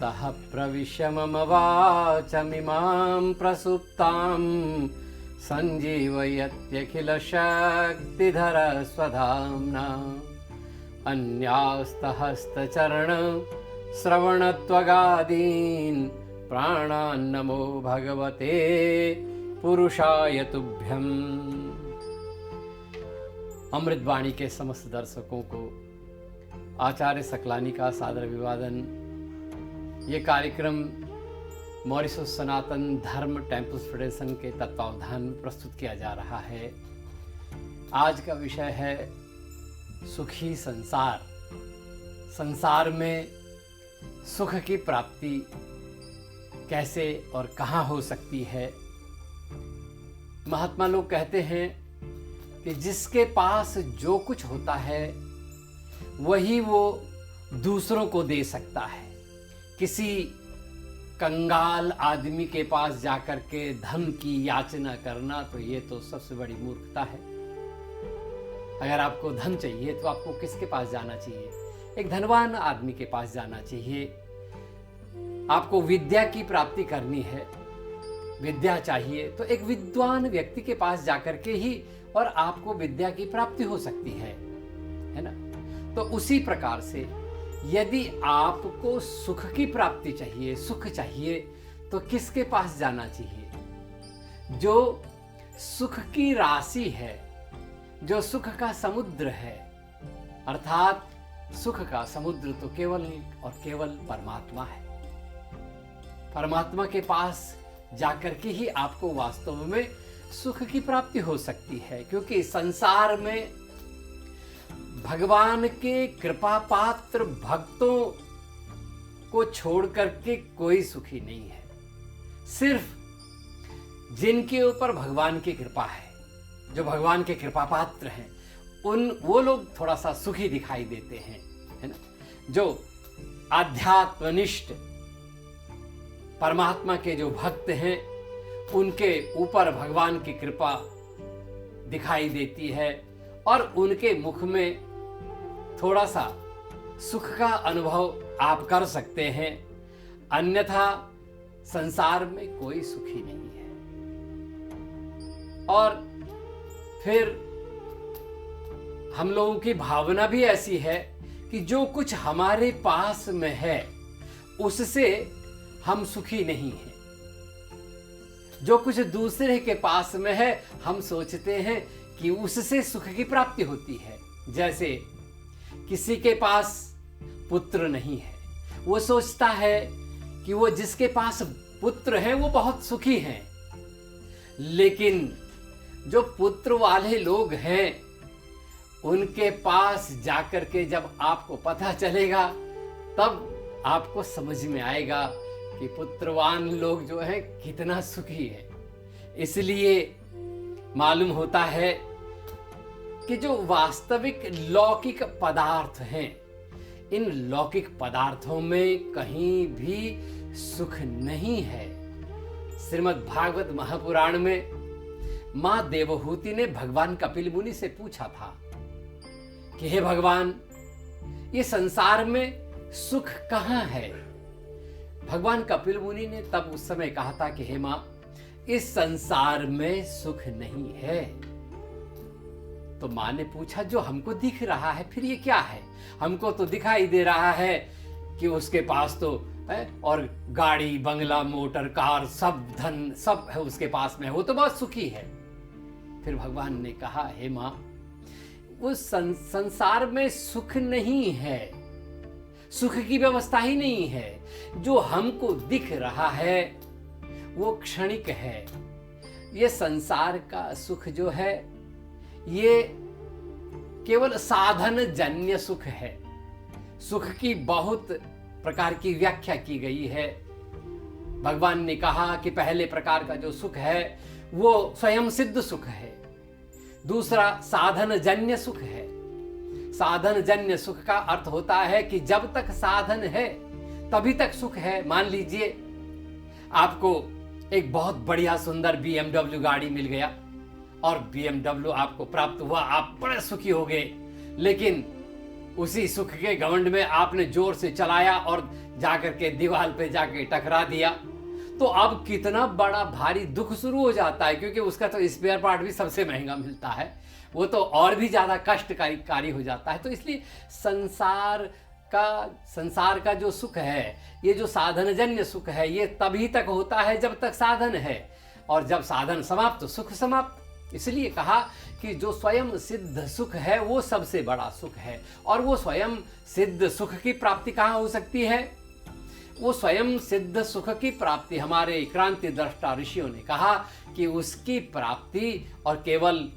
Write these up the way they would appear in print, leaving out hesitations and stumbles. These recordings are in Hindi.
ततः प्रविश्य मम वाचमिमां प्रसुप्तां सञ्जीवयत्यखिलशक्तिधर स्वधाम्ना अन्यास्तहस्तचरण श्रवणत्वगादीन् प्राणान्नमो भगवते पुरुषाय तुभ्यम्। अमृतवाणी के समस्त दर्शकों को आचार्य सकलानी का सादर अभिवादन। ये कार्यक्रम मॉरिशस सनातन धर्म टेम्पल्स फेडरेशन के तत्वावधान में प्रस्तुत किया जा रहा है। आज का विषय है सुखी संसार। संसार में सुख की प्राप्ति कैसे और कहाँ हो सकती है। महात्मा लोग कहते हैं कि जिसके पास जो कुछ होता है वही वो दूसरों को दे सकता है। किसी कंगाल आदमी के पास जाकर के धन की याचना करना तो ये तो सबसे बड़ी मूर्खता है। अगर आपको धन चाहिए तो आपको किसके पास जाना चाहिए? एक धनवान आदमी के पास जाना चाहिए। आपको विद्या की प्राप्ति करनी है, विद्या चाहिए तो एक विद्वान व्यक्ति के पास जाकर के ही और आपको विद्या की प्राप्ति हो सकती है ना। तो उसी प्रकार से यदि आपको सुख की प्राप्ति चाहिए, सुख चाहिए तो किसके पास जाना चाहिए? जो सुख की राशि है, जो सुख का समुद्र है, अर्थात सुख का समुद्र तो केवल और केवल परमात्मा है। परमात्मा के पास जाकर के ही आपको वास्तव में सुख की प्राप्ति हो सकती है, क्योंकि संसार में भगवान के कृपा पात्र भक्तों को छोड़ करके कोई सुखी नहीं है। सिर्फ जिनके ऊपर भगवान की कृपा है, जो भगवान के कृपा पात्र हैं, वो लोग थोड़ा सा सुखी दिखाई देते हैं, है ना। जो आध्यात्मनिष्ठ परमात्मा के जो भक्त हैं उनके ऊपर भगवान की कृपा दिखाई देती है और उनके मुख में थोड़ा सा सुख का अनुभव आप कर सकते हैं। अन्यथा संसार में कोई सुखी नहीं है। और फिर हम लोगों की भावना भी ऐसी है कि जो कुछ हमारे पास में है उससे हम सुखी नहीं हैं। जो कुछ दूसरे के पास में है हम सोचते हैं कि उससे सुख की प्राप्ति होती है। जैसे किसी के पास पुत्र नहीं है, वो सोचता है कि वो जिसके पास पुत्र है वो बहुत सुखी हैं। लेकिन जो पुत्र वाले लोग हैं उनके पास जाकर के जब आपको पता चलेगा तब आपको समझ में आएगा कि पुत्रवान लोग जो हैं कितना सुखी है। इसलिए मालूम होता है कि जो वास्तविक लौकिक पदार्थ हैं, इन लौकिक पदार्थों में कहीं भी सुख नहीं है। श्रीमद् भागवत महापुराण में मां देवहूति ने भगवान कपिल मुनि से पूछा था कि हे भगवान, ये संसार में सुख कहाँ है? भगवान कपिल मुनि ने तब उस समय कहा था कि हे मां, इस संसार में सुख नहीं है। तो मां ने पूछा, जो हमको दिख रहा है फिर ये क्या है? हमको तो दिखाई दे रहा है कि उसके पास तो है और गाड़ी बंगला मोटर कार सब धन सब है उसके पास में, वो तो बहुत सुखी है। फिर भगवान ने कहा, हे मां, उस संसार में सुख नहीं है, सुख की व्यवस्था ही नहीं है। जो हमको दिख रहा है वो क्षणिक है। ये संसार का सुख जो है ये केवल साधन जन्य सुख है। सुख की बहुत प्रकार की व्याख्या की गई है। भगवान ने कहा कि पहले प्रकार का जो सुख है वो स्वयं सिद्ध सुख है। दूसरा साधन जन्य सुख है। साधन जन्य सुख का अर्थ होता है कि जब तक साधन है तभी तक सुख है। मान लीजिए आपको एक बहुत बढ़िया सुंदर BMW गाड़ी मिल गया और BMW आपको प्राप्त हुआ, आप बड़े सुखी हो गए। लेकिन उसी सुख के घमंड में आपने जोर से चलाया और जाकर के दीवार पे जाके टकरा दिया, तो अब कितना बड़ा भारी दुख शुरू हो जाता है, क्योंकि उसका तो स्पेयर पार्ट भी सबसे महंगा मिलता है, वो तो और भी ज़्यादा कष्टकारी हो जाता है। तो इसलिए संसार का जो सुख है, ये जो साधनजन्य सुख है, ये तभी तक होता है जब तक साधन है, और जब साधन समाप्त तो सुख समाप्त। इसलिए कहा कि जो स्वयं सिद्ध सुख है वो सबसे बड़ा सुख है। और वो स्वयं सिद्ध सुख की प्राप्ति कहाँ हो सकती है? वो स्वयं सिद्ध सुख की प्राप्ति हमारे क्रांति दृष्टा ऋषियों ने कहा कि उसकी प्राप्ति और केवल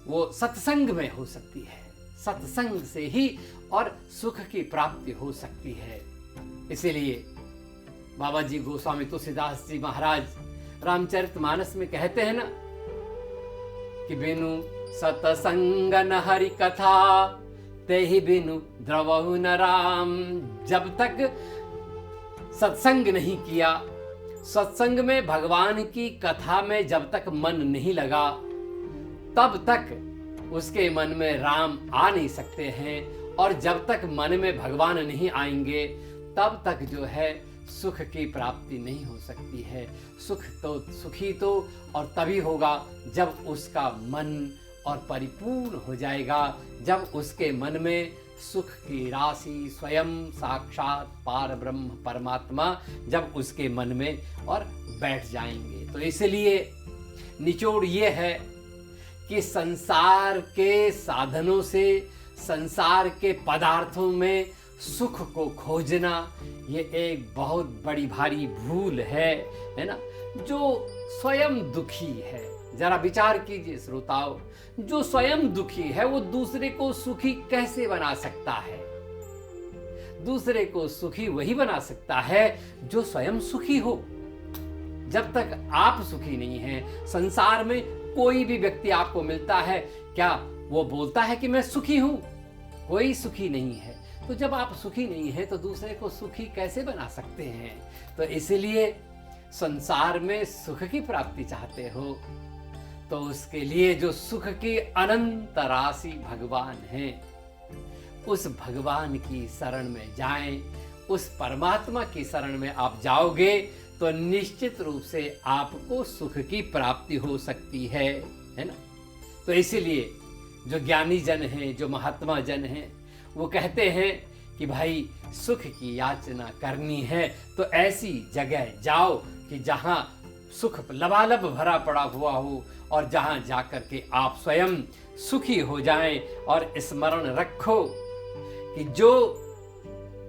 वो सत्संग में हो सकती है। सत्संग से ही और सुख की प्राप्ति हो सकती है। इसीलिए बाबा जी गोस्वामी तुलसीदास जी महाराज रामचरितमानस में कहते हैं ना कि बिनु सतसंग न हरि कथा ते ही बिनु द्रवहु न राम। जब तक सत्संग नहीं किया, सत्संग में भगवान की कथा में जब तक मन नहीं लगा, तब तक उसके मन में राम आ नहीं सकते हैं। और जब तक मन में भगवान नहीं आएंगे, तब तक जो है सुख की प्राप्ति नहीं हो सकती है। सुखी तो और तभी होगा जब उसका मन और परिपूर्ण हो जाएगा, जब उसके मन में सुख की राशि स्वयं साक्षात पार ब्रह्म परमात्मा जब उसके मन में और बैठ जाएंगे। तो इसलिए निचोड़ ये है कि संसार के साधनों से, संसार के पदार्थों में सुख को खोजना ये एक बहुत बड़ी भारी भूल है ना। जो स्वयं दुखी है, जरा विचार कीजिए श्रोताओं, जो स्वयं दुखी है वो दूसरे को सुखी कैसे बना सकता है? दूसरे को सुखी वही बना सकता है जो स्वयं सुखी हो। जब तक आप सुखी नहीं हैं, संसार में कोई भी व्यक्ति आपको मिलता है, क्या वो बोलता है कि मैं सुखी हूं? कोई सुखी नहीं है। तो जब आप सुखी नहीं हैं तो दूसरे को सुखी कैसे बना सकते हैं? तो इसलिए संसार में सुख की प्राप्ति चाहते हो तो उसके लिए जो सुख की अनंत राशि भगवान हैं, उस भगवान की शरण में जाएं। उस परमात्मा की शरण में आप जाओगे तो निश्चित रूप से आपको सुख की प्राप्ति हो सकती है ना। तो इसीलिए जो ज्ञानी जन हैं, जो महात्मा जन हैं, वो कहते हैं कि भाई सुख की याचना करनी है तो ऐसी जगह जाओ कि जहाँ सुख लबालब भरा पड़ा हुआ हो, और जहाँ जाकर के आप स्वयं सुखी हो जाएं। और स्मरण रखो कि जो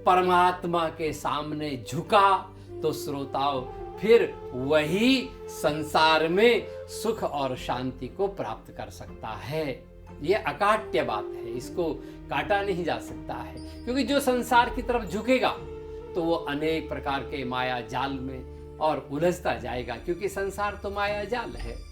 परमात्मा के सामने झुका तो श्रोताओं फिर वही संसार में सुख और शांति को प्राप्त कर सकता है। ये अकाट्य बात है, इसको काटा नहीं जा सकता है। क्योंकि जो संसार की तरफ झुकेगा तो वो अनेक प्रकार के माया जाल में और उलझता जाएगा, क्योंकि संसार तो माया जाल है।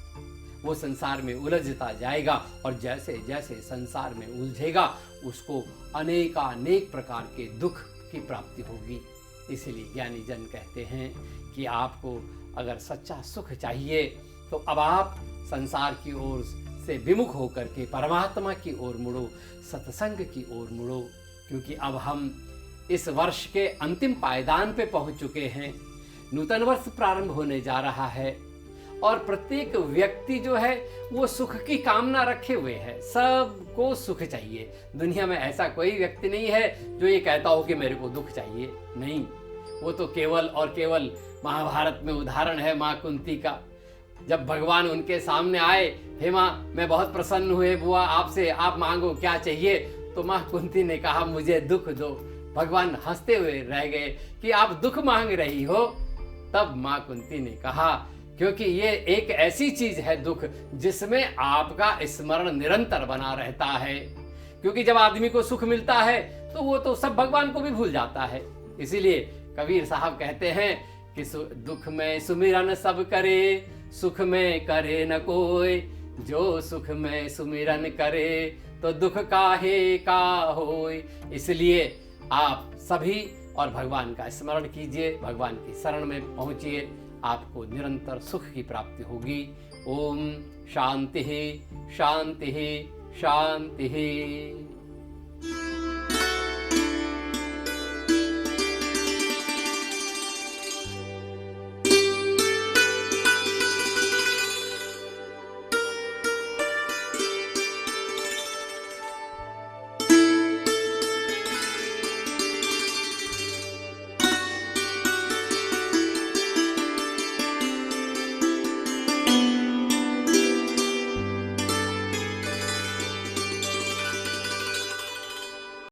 वो संसार में उलझता जाएगा और जैसे जैसे संसार में उलझेगा उसको अनेकानेक प्रकार के दुख की प्राप्ति होगी। इसलिए ज्ञानी जन कहते हैं कि आपको अगर सच्चा सुख चाहिए तो अब आप संसार की ओर से विमुख होकर के परमात्मा की ओर मुड़ो, सत्संग की ओर मुड़ो। क्योंकि अब हम इस वर्ष के अंतिम पायदान पे पहुंच चुके हैं। नूतन वर्ष प्रारंभ होने जा रहा है और प्रत्येक व्यक्ति जो है वो सुख की कामना रखे हुए है। सबको सुख चाहिए। दुनिया में ऐसा कोई व्यक्ति नहीं है जो ये कहता हो कि मेरे को दुख चाहिए। नहीं, वो तो केवल और केवल महाभारत में उदाहरण है माँ कुंती का। जब भगवान उनके सामने आए, हे माँ मैं बहुत प्रसन्न हुए बुआ आपसे, आप मांगो क्या चाहिए। तो माँ कुंती ने कहा मुझे दुख दो। भगवान हंसते हुए रह गए कि आप दुख मांग रही हो। तब माँ कुंती ने कहा क्योंकि ये एक ऐसी चीज है दुख जिसमें आपका स्मरण निरंतर बना रहता है। क्योंकि जब आदमी को सुख मिलता है तो वो तो सब भगवान को भी भूल जाता है। इसीलिए कबीर साहब कहते हैं कि दुख में सुमिरन सब करे, सुख में करे न कोई। जो सुख में सुमिरन करे तो दुख काहे का होय। इसलिए आप सभी और भगवान का स्मरण कीजिए, भगवान की शरण में पहुंचिए, आपको निरंतर सुख की प्राप्ति होगी। ओम शांति शांति शांति।